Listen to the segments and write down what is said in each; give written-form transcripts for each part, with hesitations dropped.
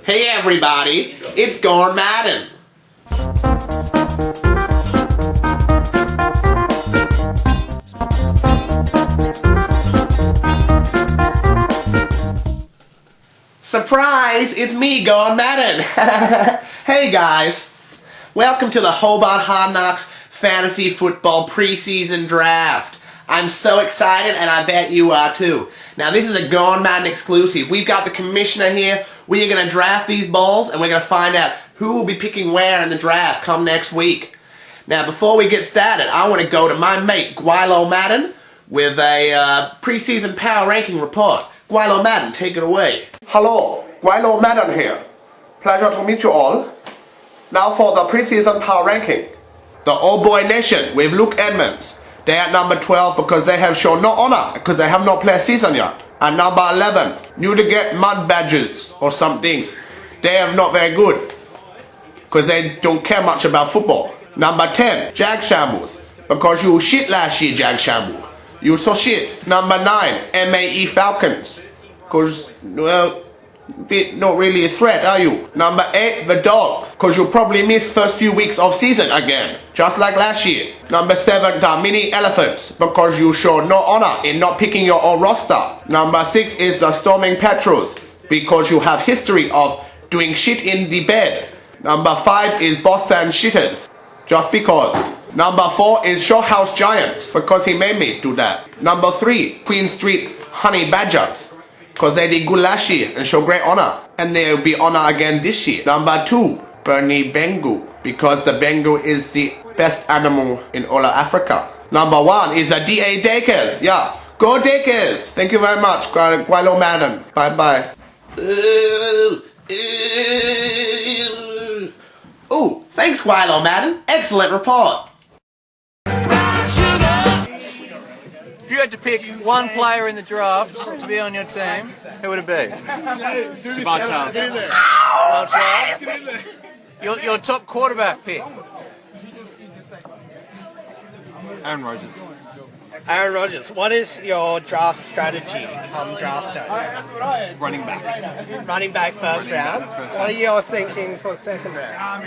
Hey everybody, it's Gone Madden. Surprise, it's me, Gone Madden. Hey guys, welcome to the Hobart Hard Knocks Fantasy Football Preseason Draft. I'm so excited and I bet you are too. Now this is a Gone Madden exclusive. We've got the commissioner here. We are going to draft these balls and we're going to find out who will be picking where in the draft come next week. Now before we get started, I want to go to my mate Guilo Madden with a preseason power ranking report. Guilo Madden, take it away. Hello, Guilo Madden here. Pleasure to meet you all. Now for the preseason power ranking. The Old Boy Nation with Luke Edmonds. They are at number 12 because they have shown no honor because they have not played season yet. And number 11, New to Get Mud Badges or something. They are not very good because they don't care much about football. Number 10, Jag Shambles, because you shit last year, Jag Shamble. You so shit. Number 9, MAE Falcons, because, well, not really a threat, are you? Number 8, the Dogs, because you'll probably miss first few weeks of season again, just like last year. Number 7, the Mini Elephants, because you show no honor in not picking your own roster. Number 6 is the Storming Petrels, because you have history of doing shit in the bed. Number 5 is Boston Shitters, just because. Number 4 is Showhouse Giants, because he made me do that. Number 3, Queen Street Honey Badgers, because they did good last year and show great honor. And they'll be honor again this year. Number 2, Bernie Bengal, because the Bengal is the best animal in all of Africa. Number 1 is the DA Dakers. Yeah, go Dakers. Thank you very much, Guilo Madden. Bye bye. Oh, thanks Guilo Madden. Excellent report. If you had to pick one player in the draft to be on your team, who would it be? Jamal Charles. Jamal Charles. Your top quarterback pick? Aaron Rodgers. Aaron Rodgers, what is your draft strategy come draft day? Running back. Running back first round? What are you thinking for second round?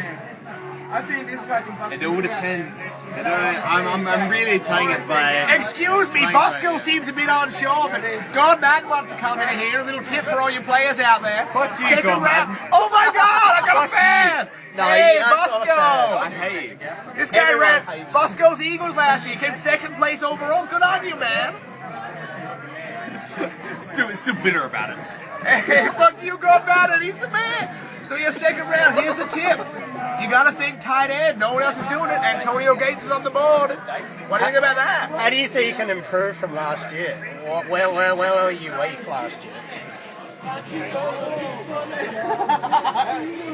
It all depends. I'm really playing it by... Excuse me, Bosco seems a bit unsure, but God Madden wants to come in here. A little tip for all you players out there. Fuck you, Second God round. Madden. Oh my God, I got a fan! No, Hey, that's not a fan. I Bosco! hate you. This guy Everyone ran hates you. Bosco's Eagles last year. Came second place overall. Good on you, man. Still bitter about it. Hey, fuck you, God Madden. He's the man. So your second round, here's a tip. You gotta think tight end. No one else is doing it. Antonio Gates is on the board. What do you think about that? How do you think you can improve from last year? Where were you weak last year?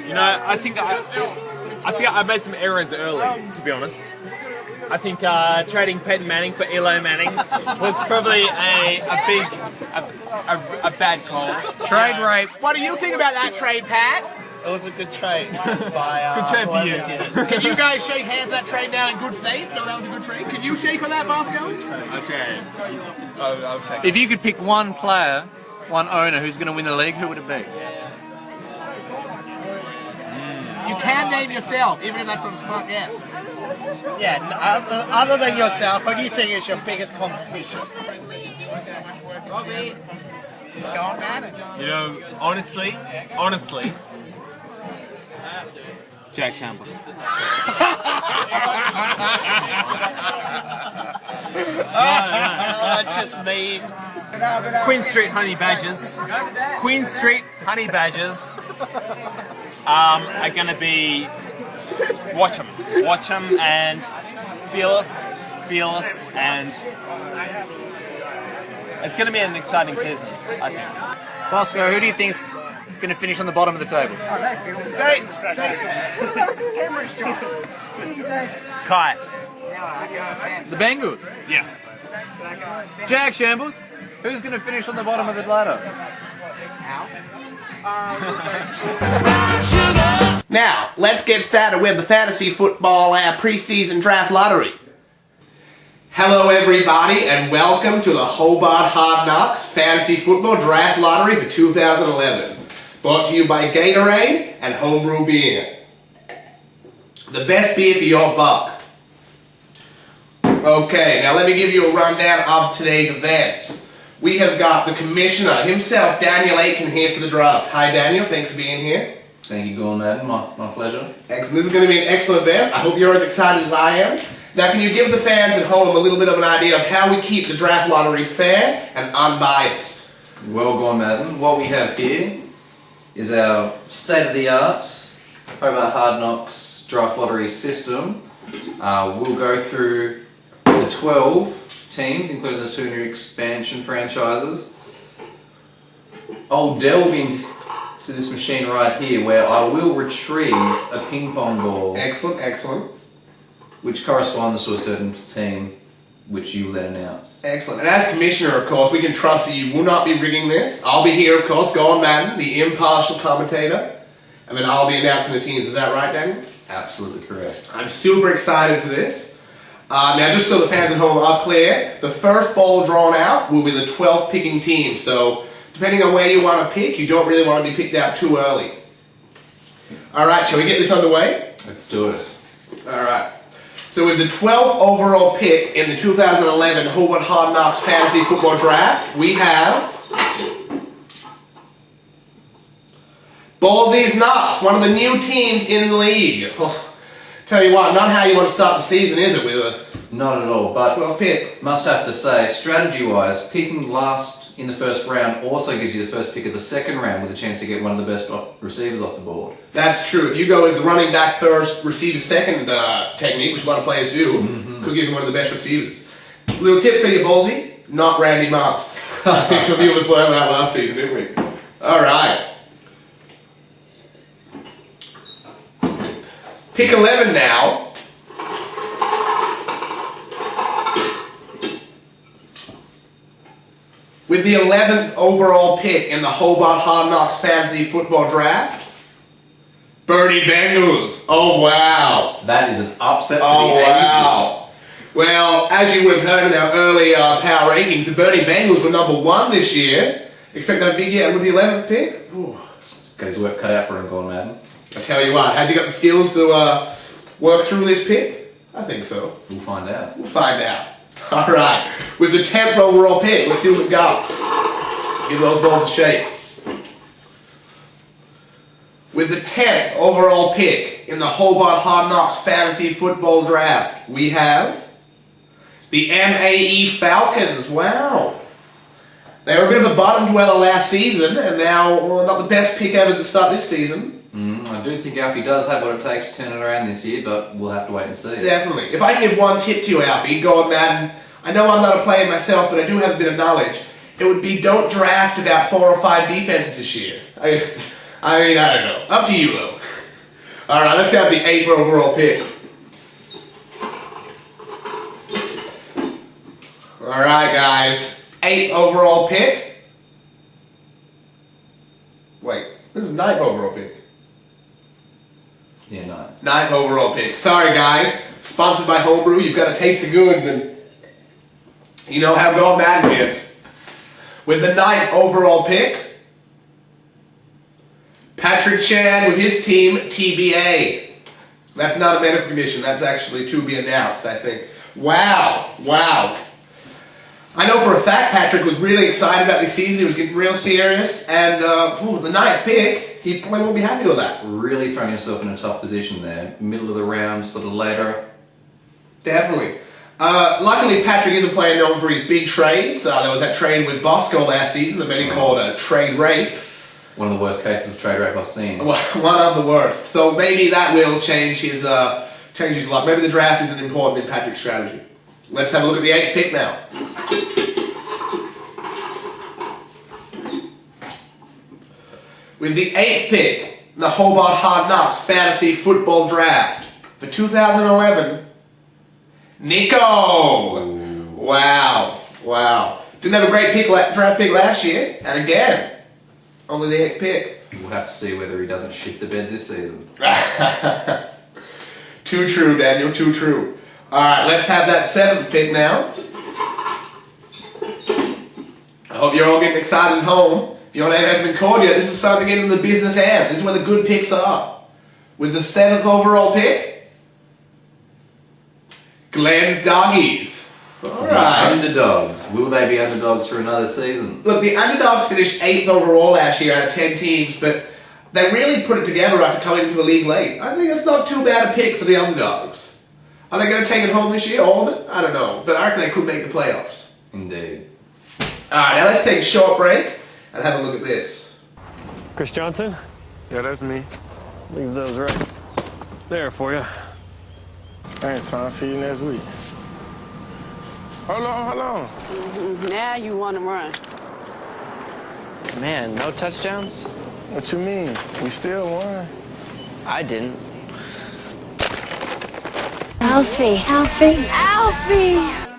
You know, I think I made some errors early, to be honest. I think trading Peyton Manning for Eli Manning was probably a bad call. Trade rape. What do you think about that trade, Pat? It was a good trade by Good trade for you. whoever did it. Can you guys shake hands that trade now in good faith? No, that was a good trade. Can you shake on that, Bosco? Okay. I'll check. If you could pick one player, one owner who's going to win the league, who would it be? You can name yourself, even if that's not a smart guess. Yeah, other than yourself, who do you think is your biggest competition? It's Gone Madden. You know, honestly, Jack Shambles. That's just mean. Queen Street Honey Badgers. Queen Street Honey Badgers are going to be watch them and fearless, and it's going to be an exciting season, I think. Bosco, who do you think's going to finish on the bottom of the table? Kai. The Bengals. Yes. Jag Shambles. Who's going to finish on the bottom of the ladder? Now, let's get started with the fantasy football preseason draft lottery. Hello everybody and welcome to the Hobart Hard Knocks Fantasy Football Draft Lottery for 2011. Brought to you by Gatorade and Homebrew Beer. The best beer for your buck. Okay, now let me give you a rundown of today's events. We have got the commissioner himself, Daniel Aiken, here for the draft. Hi Daniel, thanks for being here. Thank you, Gordon Madden. My pleasure. Excellent. This is going to be an excellent event. I hope you're as excited as I am. Now, can you give the fans at home a little bit of an idea of how we keep the draft lottery fair and unbiased? Well gone, Madden. What we have here is our state-of-the-art Hobart Hard Knocks Draft Lottery system. We'll go through the 12 teams, including the 2 new expansion franchises. I'll delve into this machine right here where I will retrieve a ping pong ball. Excellent, excellent. Which corresponds to a certain team which you will then announce. Excellent. And as commissioner, of course, we can trust that you will not be rigging this. I'll be here, of course, Gordon Madden, the impartial commentator. And then I'll be announcing the teams. Is that right, Daniel? Absolutely correct. I'm super excited for this. Now, just so the fans at home are clear, the first ball drawn out will be the 12th picking team. So, depending on where you want to pick, you don't really want to be picked out too early. All right, shall we get this underway? Let's do it. All right. So with the 12th overall pick in the 2011 Hobart Hard Knocks Fantasy Football Draft, we have Ballsy's Knox, one of the new teams in the league. Oh, tell you what, not how you want to start the season, is it, with a Not at all, but 12th pick? Must have to say, strategy-wise, picking last in the first round also gives you the first pick of the second round with a chance to get one of the best receivers off the board. That's true. If you go with the running back first, receiver second technique, which a lot of players do, could give you one of the best receivers. Little tip for you, Ballsy, not Randy Moss. I think a few of us learned that last season, didn't we? All right. Pick 11 now. With the 11th overall pick in the Hobart Hard Knocks Fantasy Football Draft, Bernie Bengals. Oh, wow. That is an upset for Oh, the wow. ages. Well, as you would have heard in our early power rankings, the Bernie Bengals were number 1 this year. Expecting a big year with the 11th pick. Ooh, got his work cut out for him, Gordon Madden. I tell you what, has he got the skills to work through this pick? I think so. We'll find out. We'll find out. All right, with the 10th overall pick, let's see what we've got. Give those balls a shake. With the 10th overall pick in the Hobart Hard Knocks Fantasy Football Draft, we have the MAE Falcons. Wow. They were a bit of a bottom dweller last season, and now, well, not the best pick ever to start this season. I do think Alfie does have what it takes to turn it around this year, but we'll have to wait and see. Definitely. If I can give one tip to you, Alfie, Gordon Madden, I know I'm not a player myself, but I do have a bit of knowledge. It would be don't draft about 4 or 5 defenses this year. I mean, I don't know. Up to you, though. All right, let's have the 8th overall pick. All right, guys. 8th overall pick. Wait, this is 9th overall pick. Yeah, no. 9th overall pick. Sorry, guys. Sponsored by Homebrew. You've got a taste of goods, and you know how Gordon Madden is. With the 9th overall pick, Patrick Chan with his team, TBA. That's not a medical condition. That's actually to be announced, I think. Wow. Wow. I know for a fact Patrick was really excited about this season. He was getting real serious. And the 9th pick, he probably won't be happy with that. Really throwing yourself in a tough position there. Middle of the round, sort of later. Definitely. Luckily, Patrick isn't playing known for his big trades. There was that trade with Bosco last season that many called a trade rape. One of the worst cases of trade rape I've seen. One of the worst. So maybe that will change his luck. Maybe the draft isn't important in Patrick's strategy. Let's have a look at the 8th pick now. With the 8th pick in the Hobart Hard Knocks Fantasy Football Draft for 2011, Nico. Wow. Wow. Didn't have a great draft pick last year, and again, only the 8th pick. We'll have to see whether he doesn't shit the bed this season. Too true, Daniel, too true. Alright, let's have that 7th pick now. I hope you're all getting excited at home. If your name hasn't been called yet, this is starting to get into the business end. This is where the good picks are. With the 7th overall pick, Glenn's Doggies. Alright. Underdogs. Will they be underdogs for another season? Look, the Underdogs finished 8th overall last year out of 10 teams, but they really put it together after coming into the league late. I think it's not too bad a pick for the Underdogs. Are they going to take it home this year, all of it? I don't know, but I reckon they could make the playoffs. Indeed. Alright, now let's take a short break and have a look at this. Chris Johnson? Yeah, that's me. Leave those right there for you. Thanks, Tom. See you next week. Hold on. Now you want to run. Man, no touchdowns? What you mean? We still won. I didn't. Alfie.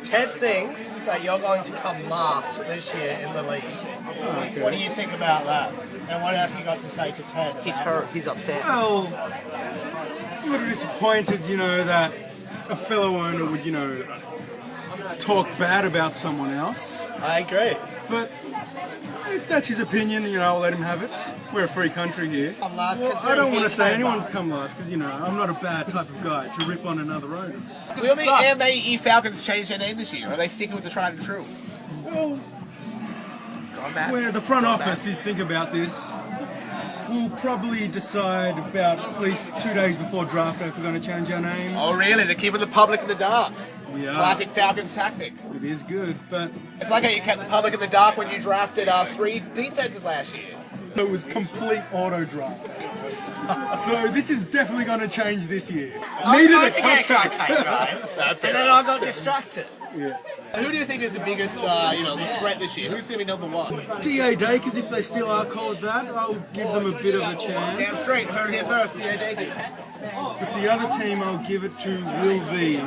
10 things that you're going to come last this year in the league. What do you think about that? And what have you got to say to Ted? He's hurt. He's upset. Well, I'm a little disappointed, that a fellow owner would, talk bad about someone else. I agree. But if that's his opinion, I'll let him have it. We're a free country here. Come last, Well, I considering don't want to he's say came anyone's last. come last because, I'm not a bad type of guy to rip on another owner. Will the MAE Falcons change their name this year? Are they sticking with the tried and true? Well, where the front office is think about this, we'll probably decide about at least 2 days before draft if we're going to change our names. Oh, really? They're keeping the public in the dark. We are. Classic Falcons tactic. It is good, but It's like how you kept the public in the dark when you drafted 3 defenses last year. it was complete auto draft. So this is definitely going to change this year. Needed a cupcake. And then I got distracted. Yeah. Who do you think is the biggest, the threat this year? Who's going to be number 1? DA Dakers, if they still are called that, I'll give them a bit of a chance. Damn straight. Heard it here first. DA Dakers. But the other team I'll give it to will be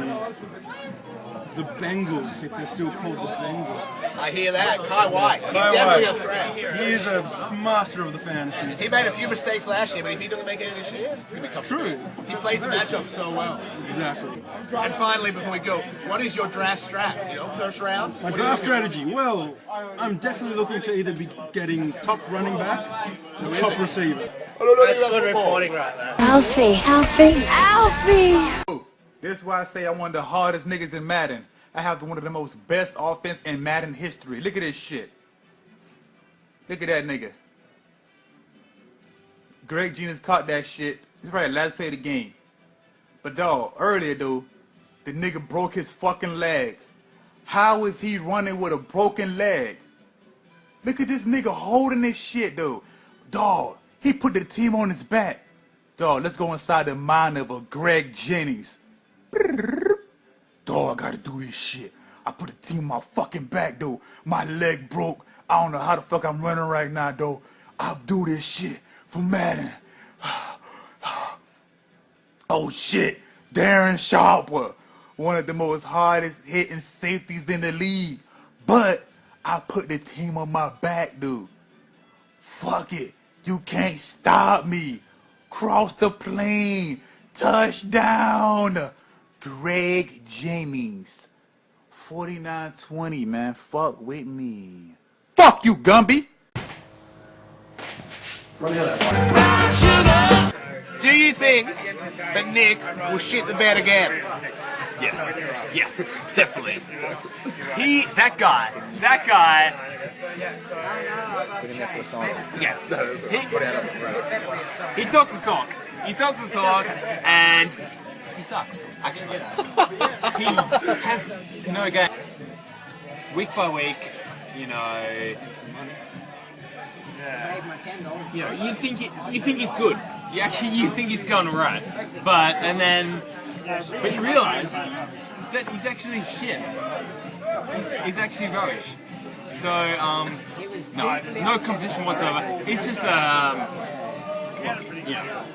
the Bengals, if they're still called the Bengals. I hear that. Kai White. He's Kai definitely White. a threat. He is a master of the fantasy. He made a few mistakes last year, but if he doesn't make any this year, it's going to be tough. True. He plays the matchup so well. Exactly. And finally, before we go, what is your draft strat? First round? My draft strategy, well, I'm definitely looking to either be getting top running back or top receiver. That's good reporting right there. Alfie. This is why I say I'm one of the hardest niggas in Madden. I have one of the most best offense in Madden history. Look at this shit. Look at that nigga. Greg Genius caught that shit. It's right, last play of the game. But dog, earlier though, the nigga broke his fucking leg. How is he running with a broken leg? Look at this nigga holding this shit though. Dog, he put the team on his back. Dog, let's go inside the mind of a Greg Jennings. Dog, I gotta do this shit. I put the team on my fucking back though. My leg broke. I don't know how the fuck I'm running right now though. I'll do this shit for Madden. Oh shit, Darren Sharper, one of the most hardest hitting safeties in the league. But I put the team on my back, dude. Fuck it, you can't stop me. Cross the plane, touchdown. Greg Jennings, 49-20, man. Fuck with me. Fuck you, Gumby. Do you think that Nick will shit the bed again? Yes, definitely. That guy. He talks the talk, and he sucks, actually. He has no game. Week by week, you think he's good. You think he's going right, but you realise that he's actually shit. He's actually rubbish. So no competition whatsoever. He's just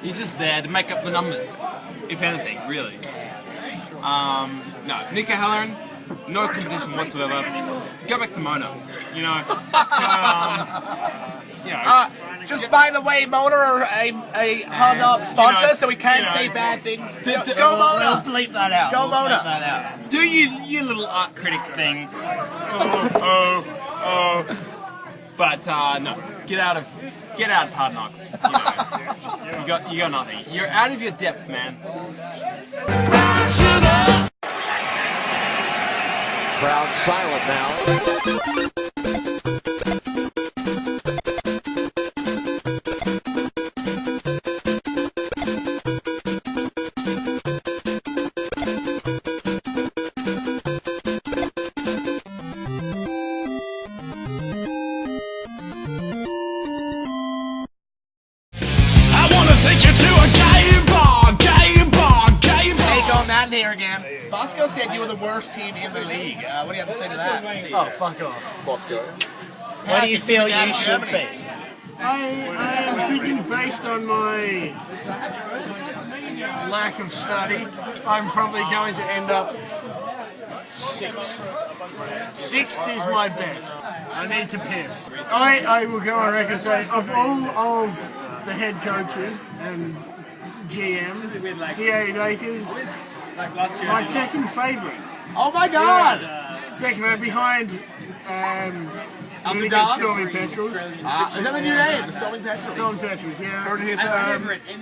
he's just there to make up the numbers, if anything, really. No, Nick Halloran, no competition whatsoever. go back to Mona. You know, just by the way, Mona are a Hard Knock sponsor, so we can't say bad things. Go Mona! We'll bleep that out. Go Mona! Bleep that out. do your little art critic thing. But no, get out of Hard Knocks. You know, you got nothing. You're out of your depth, man. Crowd silent now. Here again. Bosco said you were the worst team in the league. What do you have to say to that? Oh, fuck off. Bosco. What do you feel you should be? I am thinking based on my lack of study, I'm probably going to end up 6th. 6th is my bet. I need to piss. I will go on record and say, of all of the head coaches and GMs, D.A. Bakers, my second favourite. Oh my God! Second favourite behind Stormy Petrels. Is that my new name? Stormy Petrels? Stormy Petrels, yeah. Heard it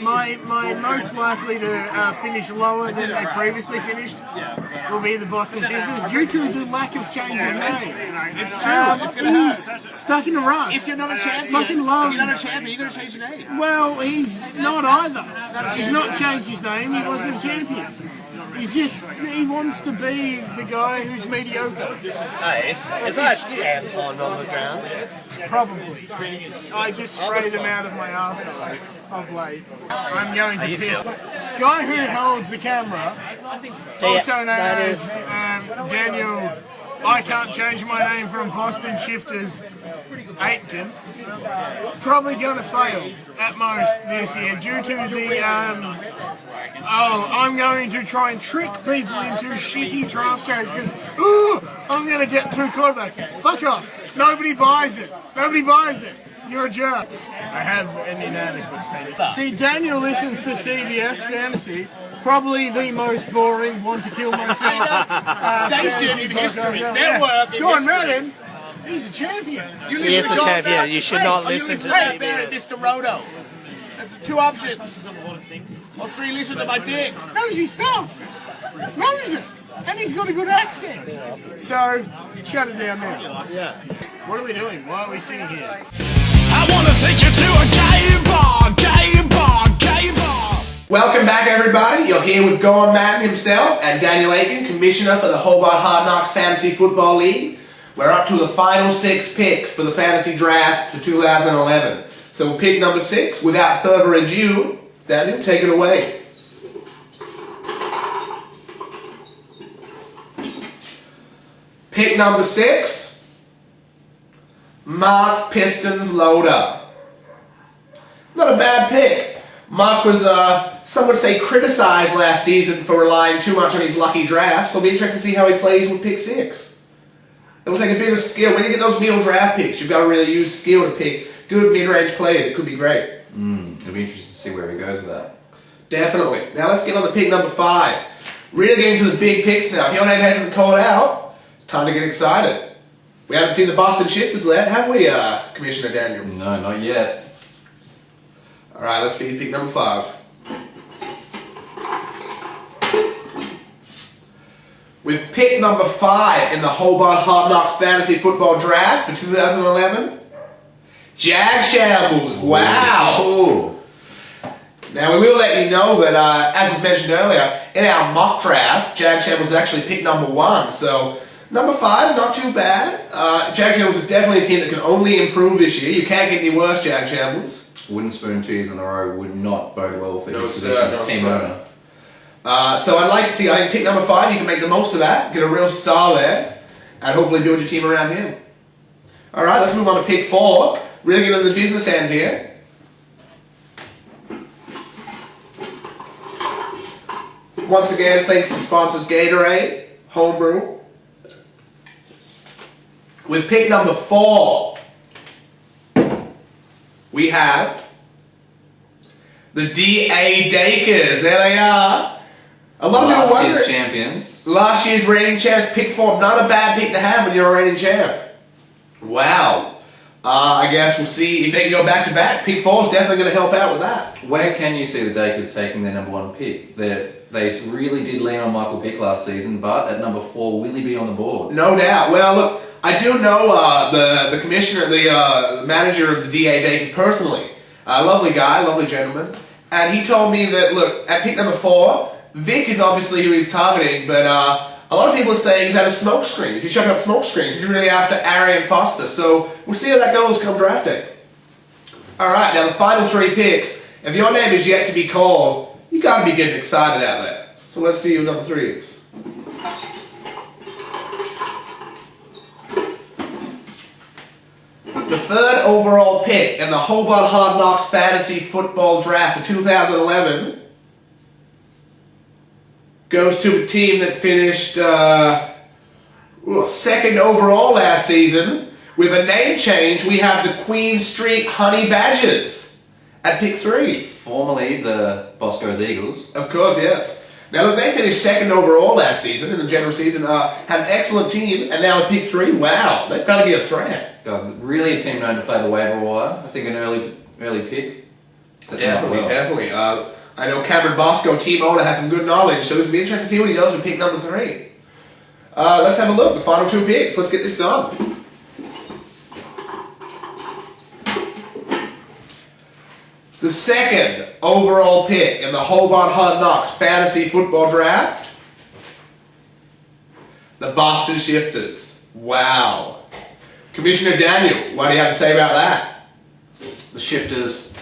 My most likely to finish lower than they previously finished will be the Boston Shifters due to the lack of change of name. It's true. It's gonna He's stuck in a rut. If you're not a champion, fucking loves. if you're not a champion, you're gonna change your name. Well, he's not either. He's not changed his name. He wasn't a champion. He's just, he wants to be the guy who's mediocre. Hey, is that a tampon on the ground? Probably. I just sprayed him out of my arsehole of late. I'm going to piss. Guy who holds the camera, also known as Daniel, I can't change my name from Boston Shifters Aitken, probably going to fail at most this year due to the I'm going to try and trick people into shitty draft trades because I'm going to get 2 quarterbacks. Fuck off. Nobody buys it. Nobody buys it. You're a jerk. I have an inadequate fantasy. See, Daniel listens to CBS Fantasy, probably the most boring want to kill myself station in history. Network in John history. Madden, he's a champion. He is a champion. You should not listen to CBS. Mr. Roto. There's 2 options. Or 3 listen to my dick. Knows his stuff. Knows it. And he's got a good accent. So, shut it down now. Yeah. What are we doing? Why are we sitting here? I wanna take you to a gay bar, gay bar, gay bar. Welcome back, everybody. You're here with Gohan Madden himself and Daniel Aiken, Commissioner for the Hobart Hard Knocks Fantasy Football League. We're up to the final 6 picks for the Fantasy Draft for 2011. So with pick number 6, without further ado, Daniel, take it away. Pick number 6, Mark Pistons Loader. Not a bad pick. Mark was, some would say, criticised last season for relying too much on his lucky draft, so it'll be interesting to see how he plays with pick 6. It will take a bit of skill. When you get those middle draft picks, you've got to really use skill to pick good mid-range players. It could be great. It'll be interesting to see where he goes with that. Definitely. Now let's get on to pick number 5. Really getting to the big picks now. If your name hasn't been called out, it's time to get excited. We haven't seen the Boston Shifters yet, have we, Commissioner Daniel? No, not yet. Alright, let's be pick number 5. With pick number 5 in the Hobart Hard Knocks Fantasy Football Draft for 2011, Jag Shambles. Wow! Ooh. Now we will let you know that, as was mentioned earlier, in our mock draft, Jag Shambles is actually pick number 1, so number 5, not too bad. Jag Shambles is definitely a team that can only improve this year. You can't get any worse, Jag Shambles. Wooden spoon 2 years in a row would not bode well for No, his sir, position as no, team sir. owner. So I'd like to see, I think pick number 5, you can make the most of that, get a real star there, and hopefully build your team around him. Alright, let's move on to pick 4. Really get on the business end here. Once again, thanks to sponsors Gatorade, Homebrew. With pick number 4, we have the D.A. Dakers. There they are. A lot of people wondering. Last year's champions. Last year's reigning champs. Pick 4, not a bad pick to have when you're a reigning champ. Wow. I guess we'll see if they can go back to back. Pick 4 is definitely going to help out with that. Where can you see the Dakers taking their number 1 pick? They really did lean on Michael Vick last season, but at number 4, will he be on the board? No doubt. Well, look, I do know the commissioner, the manager of the D.A. Dakers personally. Lovely guy, lovely gentleman. And he told me that, look, at pick number 4, Vic is obviously who he's targeting, but a lot of people are saying he's at a smoke screen. Is he chucking up smoke screens? He's really after Arian Foster. So we'll see how that goes come draft day. Alright, now the final 3 picks. If your name is yet to be called, you got to be getting excited out there. So let's see who number 3 is. The 3rd overall pick in the Hobart Hard Knocks Fantasy Football Draft of 2011 goes to a team that finished 2nd overall last season. With a name change, we have the Queen Street Honey Badgers at pick 3. Formerly the Bosco's Eagles. Of course, yes. Now look, they finished 2nd overall last season in the general season. Had an excellent team, and now at pick 3, wow, they've got to be a threat. God, really a team known to play the waiver wire. I think an early pick. Definitely. I know Cameron Bosco, team owner, has some good knowledge, so it's going to be interesting to see what he does with pick number 3. Let's have a look. The final 2 picks. Let's get this done. The 2nd overall pick in the Hobart Hard Knocks Fantasy Football Draft, the Boston Shifters. Wow. Commissioner Daniel, what do you have to say about that? The Shifters,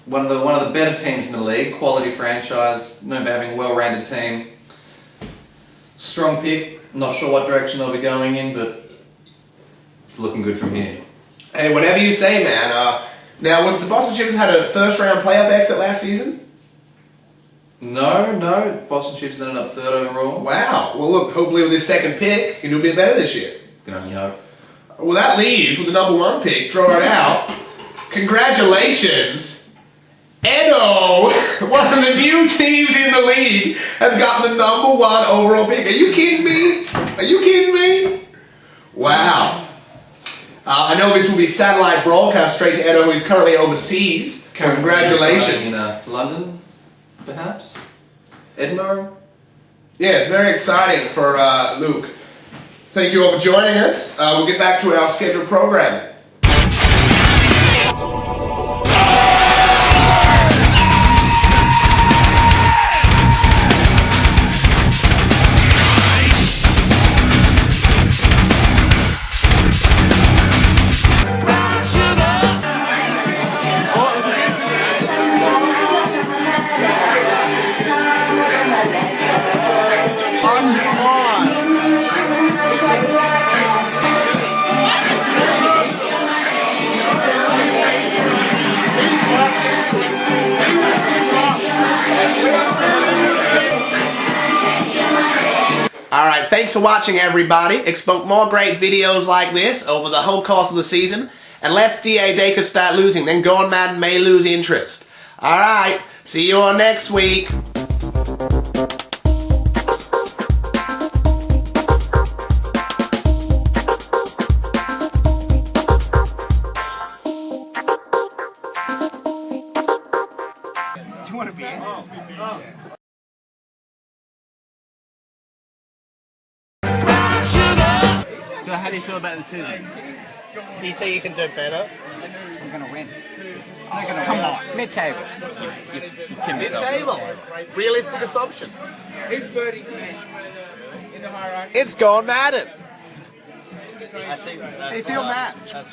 one of the better teams in the league, quality franchise, known for having a well-rounded team. Strong pick. Not sure what direction they'll be going in, but it's looking good from here. Hey, whatever you say, man. Now, was the Boston Shifters had a 1st-round playoff exit last season? No. Boston Shifters ended up 3rd overall. Wow. Well, look, hopefully with this 2nd pick, you can do a bit better this year. Can only hope. Well, that leaves with the number 1 pick. Draw it out. Congratulations. Edo, one of the new teams in the league, has gotten the number 1 overall pick. Are you kidding me? Are you kidding me? Wow. I know this will be satellite broadcast straight to Edo, who is currently overseas. Congratulations. In London, perhaps? Edinburgh? Yeah, it's very exciting for Luke. Thank you all for joining us. We'll get back to our scheduled programming. Alright, thanks for watching everybody. Expect more great videos like this over the whole course of the season. Unless D.A. Dakers start losing, then Gone Madden may lose interest. Alright, see you all next week. Do you want to be in? So how do you feel about the season? Do you think you can do better? I'm going to win. Come on, Mid-table. mid-table. Realistic assumption. He's 30 in the hierarchy. It's Gone Madden. I think that's Hey, feel Matt. That's